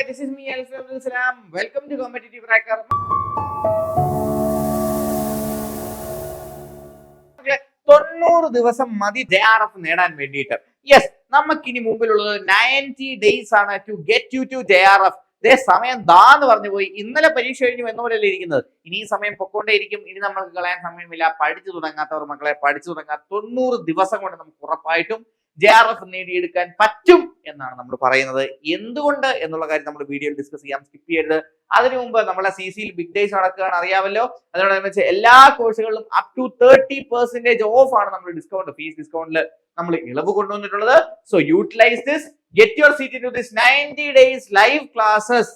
this is me Alfred Abdul Salam. Welcome to Competitive Cracker. 90 ദിവസം മതി JRF നേടാൻ വേണ്ടിയിട്ട്. യെസ്, നമുക്കിനി മുമ്പിലുള്ളത് 90 days ആണ് to get you to JRF. സമയം ദാന്ന് പറഞ്ഞു പോയി. ഇന്നലെ പരീക്ഷ കഴിഞ്ഞു എന്നപോലെയല്ലേ ഇരിക്കുന്നത്. ഇനി ഈ സമയം പൊക്കോണ്ടേയിരിക്കും. ഇനി നമ്മൾക്ക് കളയാൻ സമയമില്ല. പഠിച്ചു തുടങ്ങാത്തവർ മക്കളെ പഠിച്ചു തുടങ്ങാൻ 90 ദിവസം കൊണ്ട് നമുക്ക് ഉറപ്പായിട്ടും JRF നേടിയെടുക്കാൻ പറ്റും എന്നാണ് നമ്മൾ പറയുന്നത്. എന്തുകൊണ്ട് എന്നുള്ള കാര്യം നമ്മൾ വീഡിയോയിൽ ഡിസ്കസ് ചെയ്യാം, സ്കിപ്പ് ചെയ്യരുത്. അതിനു മുമ്പ് നമ്മളെ CCയിൽ ബിഗ് ഡേയ്സ് നടക്കുകയാണ്, അറിയാമല്ലോ. അതിനോടനുബന്ധിച്ച് എല്ലാ കോഴ്സുകളിലും അപ് ടു 30% ഓഫ് ആണ് നമ്മൾ ഡിസ്കൗണ്ട്, ഫീസ് ഡിസ്കൗണ്ടിൽ നമ്മൾ ഇളവ് കൊണ്ടുവന്നിട്ടുള്ളത്. So utilize this, get your seat to this 90 days live classes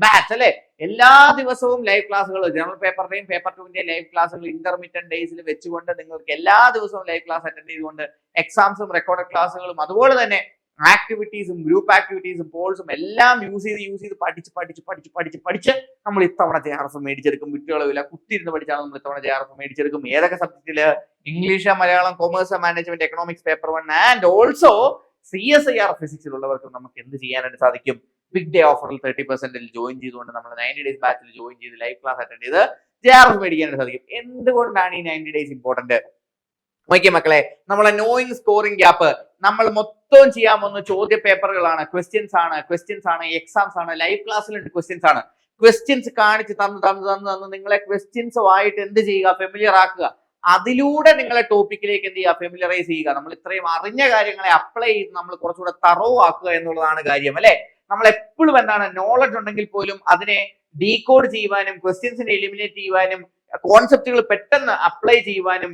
batch അല്ലെ. എല്ലാ ദിവസവും ലൈവ് ക്ലാസ്സുകൾ, ജനറൽ പേപ്പറിന്റെയും പേപ്പർ 2ന്റെയും ലൈവ് ക്ലാസ്സുകൾ ഇന്റർമീഡിയറ്റ് ഡേയ്സിൽ വെച്ചുകൊണ്ട് നിങ്ങൾക്ക് എല്ലാ ദിവസവും ലൈവ് ക്ലാസ് അറ്റൻഡ് ചെയ്തുകൊണ്ട് എക്സാംസും റെക്കോർഡഡ് ക്ലാസ്സുകളും അതുപോലെ തന്നെ ആക്ടിവിറ്റീസും ഗ്രൂപ്പ് ആക്ടിവിറ്റീസും പോൾസും എല്ലാം യൂസ് ചെയ്ത് പഠിച്ച് നമ്മൾ ഇത്തവണ JRF മേടിച്ചെടുക്കും. വിട്ടുകളവില്ല, കുത്തിയിരുന്ന് പഠിച്ചാണ് നമ്മൾ ഇത്തവണ JRF മേടിച്ചെടുക്കും. ഏതൊക്കെ സബ്ജക്റ്റില്? English, Malayalam, commerce, management, economics paper 1 and also CSIR ഫിസിക്സിലുള്ളവർക്കും നമുക്ക് എന്ത് ചെയ്യാനായിട്ട് സാധിക്കും? ബിഗ് ഡേ ഓഫറിൽ 30% ജോയിൻ ചെയ്തുകൊണ്ട് നമ്മൾ 90 days ബാച്ചിൽ ജോയിൻ ചെയ്ത് ലൈവ് ക്ലാസ് അറ്റൻഡ് ചെയ്ത് JRF മേടിക്കാനായിട്ട് സാധിക്കും. എന്തുകൊണ്ടാണ് ഈ 90 days ഇമ്പോർട്ടന്റ്? നോക്കിയ മക്കളെ, നമ്മളെ നോയിങ് സ്കോറിംഗ് ഗ്യാപ്പ് നമ്മൾ മൊത്തം ചെയ്യാൻ പോകുന്ന ചോദ്യ പേപ്പറുകളാണ്, ക്വസ്റ്റ്യൻസ് ആണ്, എക്സാംസ് ആണ്, ലൈവ് ക്ലാസ്സിലുണ്ട് ക്വസ്റ്റ്യൻസ് ആണ്. ക്വസ്റ്റ്യൻസ് കാണിച്ച് തന്ന് നിങ്ങളെ ക്വസ്റ്റ്യൻസ് ആയിട്ട് എന്ത് ചെയ്യുക? ഫെമിലിയർ ആക്കുക. അതിലൂടെ നിങ്ങളെ ടോപ്പിക്കിലേക്ക് എന്ത് ചെയ്യുക? ഫെമിലിയറൈസ് ചെയ്യുക. നമ്മൾ ഇത്രയും അറിഞ്ഞ കാര്യങ്ങളെ അപ്ലൈ ചെയ്ത് നമ്മൾ കുറച്ചുകൂടെ തറോ ആക്കുക എന്നുള്ളതാണ് കാര്യം, അല്ലെ. നമ്മൾ എപ്പോഴും എന്താണ്, നോളജ് ഉണ്ടെങ്കിൽ പോലും അതിനെ ഡീകോഡ് ചെയ്യുവാനും ക്വസ്റ്റ്യൻസിനെ എലിമിനേറ്റ് ചെയ്യുവാനും കോൺസെപ്റ്റുകൾ പെട്ടെന്ന് അപ്ലൈ ചെയ്യുവാനും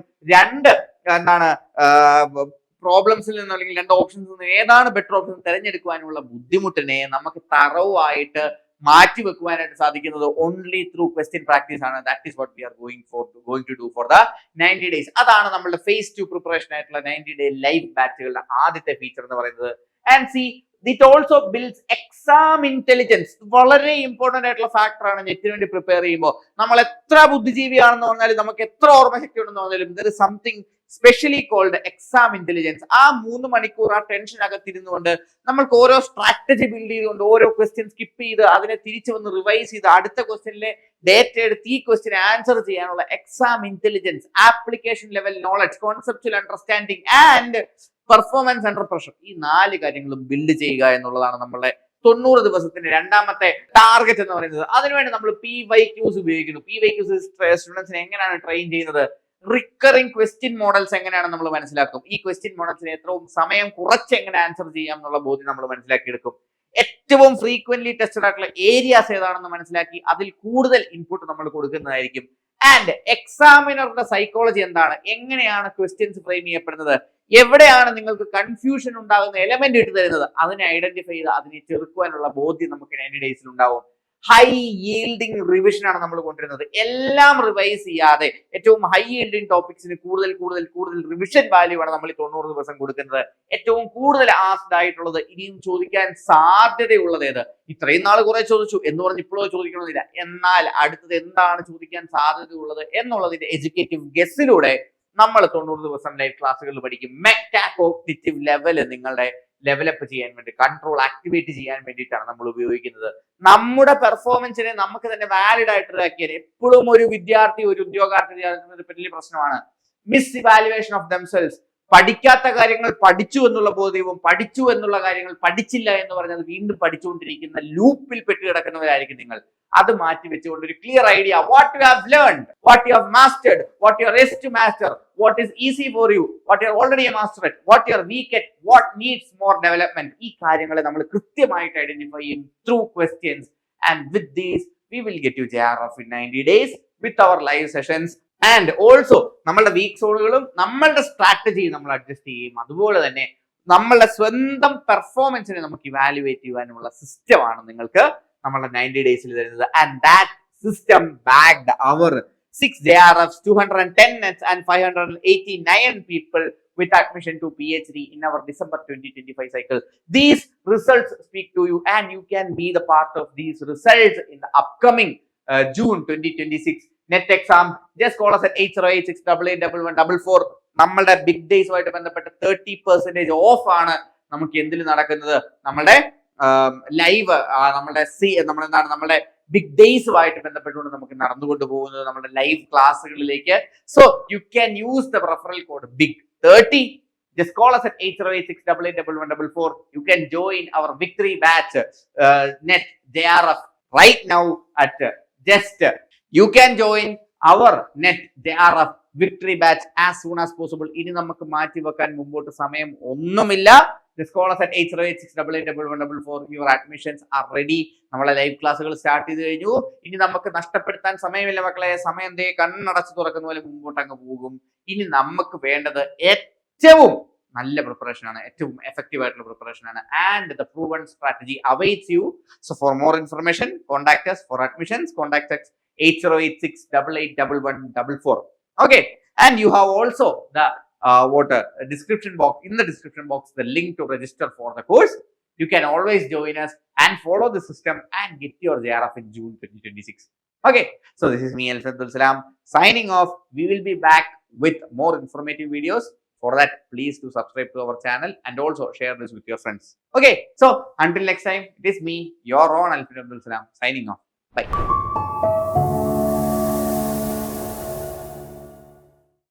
പ്രോബ്ലംസിൽ നിന്ന് അല്ലെങ്കിൽ 2 ഓപ്ഷൻസിൽ നിന്ന് ഏതാണ് ബെറ്റർ ഓപ്ഷൻ തിരഞ്ഞെടുക്കുവാനുള്ള ബുദ്ധിമുട്ടിനെ നമുക്ക് തറവായിട്ട് മാറ്റി വെക്കുവാനായിട്ട് സാധിക്കുന്നത് ഓൺലി ത്രൂ ക്വസ്റ്റ്യൻ പ്രാക്ടീസ് ആണ്. That is what we are going to do for the 90 days. അതാണ് നമ്മുടെ ഫേസ് 2 പ്രിപ്പറേഷൻ ആയിട്ടുള്ള 90 day ലൈവ് ബാച്ചുകളുടെ ആദ്യത്തെ ഫീച്ചർ എന്ന് പറയുന്നത്. And C, it also builds exam intelligence. വളരെ ഇമ്പോർട്ടന്റ് ആയിട്ടുള്ള ഫാക്ടർ ആണ്. നെറ്റിന് വേണ്ടി പ്രിപ്പയർ ചെയ്യുമ്പോൾ നമ്മൾ എത്ര ബുദ്ധിജീവിയാണെന്ന് പറഞ്ഞാലും നമുക്ക് എത്ര ഓർമ്മശക്തി ഉണ്ടെന്ന് പറഞ്ഞാലും there is something specially called exam intelligence. ആ 3 മണിക്കൂർ ആ ടെൻഷൻ അകത്തിരുന്നുകൊണ്ട് നമ്മൾക്ക് ഓരോ സ്ട്രാറ്റജി ബിൽഡ് ചെയ്തുകൊണ്ട് ഓരോ ക്വസ്റ്റ്യൻ സ്കിപ്പ് ചെയ്ത് അതിനെ തിരിച്ചു വന്ന് റിവൈസ് ചെയ്ത് അടുത്ത ക്വസ്റ്റ്യനിലെ ഡേറ്റ എടുത്ത് ഈ ക്വസ്റ്റ്യൻ ആൻസർ ചെയ്യാനുള്ള exam intelligence, application level knowledge, conceptual understanding and performance under pressure, ഈ 4 കാര്യങ്ങളും ബിൽഡ് ചെയ്യുക എന്നുള്ളതാണ് നമ്മളുടെ 90 ദിവസത്തിന്റെ രണ്ടാമത്തെ ടാർഗറ്റ് എന്ന് പറയുന്നത്. അതിനുവേണ്ടി നമ്മൾ PYQs ഉപയോഗിക്കുന്നു. PYQs സ്റ്റുഡൻസിനെ എങ്ങനെയാണ് ട്രെയിൻ ചെയ്യുന്നത്? റിക്കറിംഗ് ക്വസ്റ്റ്യൻ മോഡൽസ് എങ്ങനെയാണ് നമ്മൾ മനസ്സിലാക്കും. ഈ ക്വസ്റ്റ്യൻ മോഡൽസിനെ എത്രയും സമയം കുറച്ച് എങ്ങനെ ആൻസർ ചെയ്യാം എന്നുള്ള ബോധ്യം നമ്മൾ മനസ്സിലാക്കിയെടുക്കും. ഏറ്റവും ഫ്രീക്വന്റ്ലി ടെസ്റ്റഡ് ആയിട്ടുള്ള ഏരിയാസ് ഏതാണെന്ന് മനസ്സിലാക്കി അതിൽ കൂടുതൽ ഇൻപുട്ട് നമ്മൾ കൊടുക്കുന്നതായിരിക്കും. ആൻഡ് എക്സാമിനറുടെ സൈക്കോളജി എന്താണ്, എങ്ങനെയാണ് ക്വസ്റ്റ്യൻസ് ഫ്രെയിം ചെയ്യപ്പെടുന്നത്, എവിടെയാണ് നിങ്ങൾക്ക് കൺഫ്യൂഷൻ ഉണ്ടാകുന്ന എലമെന്റ് ഇട്ട് തരുന്നത്, അതിനെ ഐഡന്റിഫൈ ചെയ്ത് അതിനെ ചെറുക്കുവാനുള്ള ബോധ്യം നമുക്ക് 90 days ഉണ്ടാവും. ഹൈ yielding റിവിഷൻ ആണ് നമ്മൾ കൊണ്ടുവരുന്നത്. എല്ലാം റിവൈസ് ചെയ്യാതെ ഏറ്റവും ഹൈ yielding ടോപ്പിക്സിന് കൂടുതൽ റിവിഷൻ വാല്യൂ ആണ് നമ്മൾ 90 ദിവസം കൊടുക്കുന്നത്. ഏറ്റവും കൂടുതൽ ആസ്ക്ഡ് ആയിട്ടുള്ളത്, ഇനിയും ചോദിക്കാൻ സാധ്യതയുള്ളത് ഏത്? ഇത്രയും നാൾ കുറെ ചോദിച്ചു എന്ന് പറഞ്ഞ് ഇപ്പോഴും ചോദിക്കണമെന്നില്ല. എന്നാൽ അടുത്തത് എന്താണ് ചോദിക്കാൻ സാധ്യതയുള്ളത് എന്നുള്ളതിന്റെ എഡ്യൂക്കേറ്റീവ് ഗസ്സിലൂടെ നമ്മൾ 90 ദിവസം ലൈവ് ക്ലാസ്സുകളിൽ പഠിക്കും. മെറ്റാകോഗ്നിറ്റീവ് ലെവൽ നിങ്ങളുടെ ലെവലപ്പ് ചെയ്യാൻ വേണ്ടി, കൺട്രോൾ ആക്ടിവേറ്റ് ചെയ്യാൻ വേണ്ടിയിട്ടാണ് നമ്മൾ ഉപയോഗിക്കുന്നത്. നമ്മുടെ പെർഫോമൻസിനെ നമുക്ക് തന്നെ വാലിഡ് ആയിട്ടാക്കിയാൽ എപ്പോഴും ഒരു വിദ്യാർത്ഥി, ഒരു ഉദ്യോഗാർത്ഥി ഒരു വലിയ പ്രശ്നമാണ് മിസ് ഇവാലുവേഷൻ ഓഫ് ദംസെൽസ്. പഠിക്കാത്ത കാര്യങ്ങൾ പഠിച്ചു എന്നുള്ള ബോധ്യവും പഠിച്ചു എന്നുള്ള കാര്യങ്ങൾ പഠിച്ചില്ല എന്ന് പറഞ്ഞത് വീണ്ടും പഠിച്ചുകൊണ്ടിരിക്കുന്ന ലൂപ്പിൽ പെട്ട് കിടക്കുന്നവരായിരിക്കും നിങ്ങൾ. അത് മാറ്റി വെച്ചുകൊണ്ട് ഒരു clear idea, what you have learned, what you have mastered, what you are rest to master, what is easy for you, what you are already master it, what you are weak at, what needs more development. ഈ കാര്യങ്ങളെ നമ്മൾ കൃത്യമായിട്ട് identify ചെയ്യും through questions. And with these we will get you JRF in 90 days with our live sessions. And also നമ്മളുടെ weak സോണുകളും നമ്മളുടെ സ്ട്രാറ്റജിയും നമ്മൾ adjust ചെയ്യും. അതുപോലെ തന്നെ നമ്മളുടെ സ്വന്തം പെർഫോമൻസിനെ നമുക്ക് ഇവാലുവേറ്റ് ചെയ്യാനുള്ള സിസ്റ്റമാണ് നിങ്ങൾക്ക് നമ്മളുടെ 90 days തരുന്നത്. And that system backed our 6 JRFs, 210 nets and 589 people with admission to PhD in our December 2025 cycle. These results speak to you and you can be the part of these results in the upcoming June 2026 net exam. Just call us at 8086881144. നമ്മളുടെ big ഡേയ്സുമായിട്ട് ബന്ധപ്പെട്ട് 30% of ആണ് നമുക്ക് എന്തിൽ നടക്കുന്നത്, നമ്മളുടെ live നമ്മുടെ big ഡേയ്സുമായിട്ട് ബന്ധപ്പെട്ടുകൊണ്ട് നമുക്ക് നടന്നുകൊണ്ട് പോകുന്നത് നമ്മുടെ ലൈവ് ക്ലാസ്സുകളിലേക്ക്. So you can use the referral code BIG30. Just call us at 8086881144. You can join our victory batch net JRF right now at just you can join our net JRF victory batch as soon as possible. ഇനി നമുക്ക് മാറ്റി വെക്കാൻ മുമ്പോട്ട് സമയം ഒന്നുമില്ല. Just call us at 8086881144. Your admissions are ready. നമ്മളെ live ക്ലാസ്സുകൾ start ചെയ്ത് കഴിഞ്ഞു. ഇനി നമുക്ക് നഷ്ടപ്പെടുത്താൻ സമയമില്ല മക്കളെ. സമയം ദേ കണ്ണടച്ച് തുറക്കുന്ന പോലെ മുമ്പോട്ട് അങ്ങ് പോകും. ഇനി നമുക്ക് വേണ്ടത് ഏറ്റവും നല്ല പ്രിപ്പറേഷൻ ആണ്, ഏറ്റവും എഫക്റ്റീവ് ആയിട്ടുള്ള പ്രിപ്പറേഷൻ ആണ്. And the proven strategy awaits you. So for more information, contact us. For admissions, contact us 8086881144. Okay, and you have also the description box. In the description box, the link to register for the course. You can always join us and follow the system and get your JRF in June 2026. Okay, so this is me, Alfred Abdul Salam, signing off. We will be back with more informative videos. For that, please do subscribe to our channel and also share this with your friends. Okay, so until next time, it is me, your own Alfred Abdul Salam, signing off. Bye.